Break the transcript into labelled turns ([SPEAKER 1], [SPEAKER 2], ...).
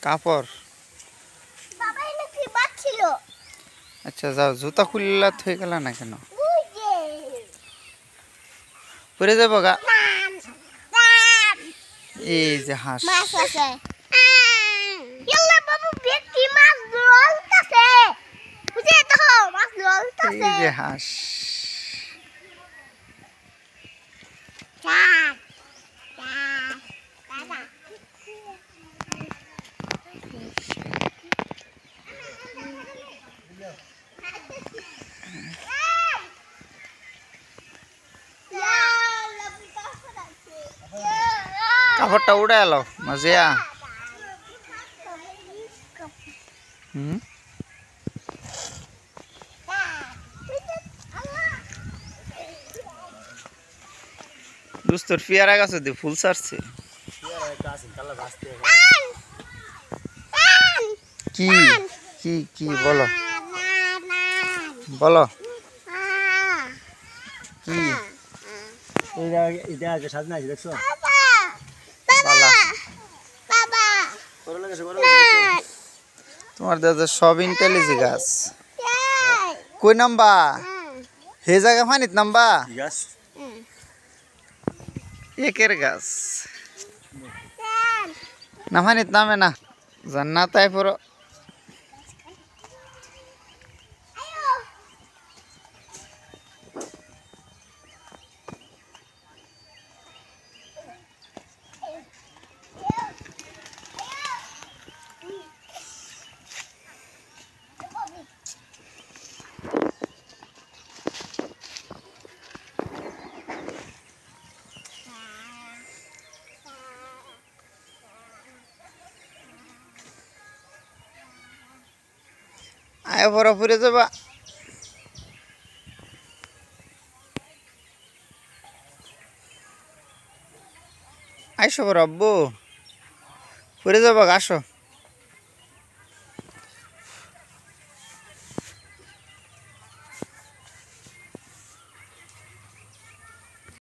[SPEAKER 1] কাপড় আচ্ছা যাও জুতা খুললা থয়ে গেল না কেন পরে যাবো গা এই যে হাঁস এই যে হাঁস কাপড়টা উড়ে এলো মজিয়া দুস্তর পেয়ারা গাছে দিয়ে ফুল ছাড়ছে কি কি কি বলো বলো কি
[SPEAKER 2] সাজনা আছে দেখছো
[SPEAKER 1] তোমার দাদা সব ইন্টেলিজেন্ট গাছ কই নাম্বা হে জায়গা ফানিত নাম্বা একের গাছ না ফানিত নামে না জান্না তাই পুরো আয় বড় ফুরে যাবা আইসো বড় আব্বু ফুরে যাবা আসো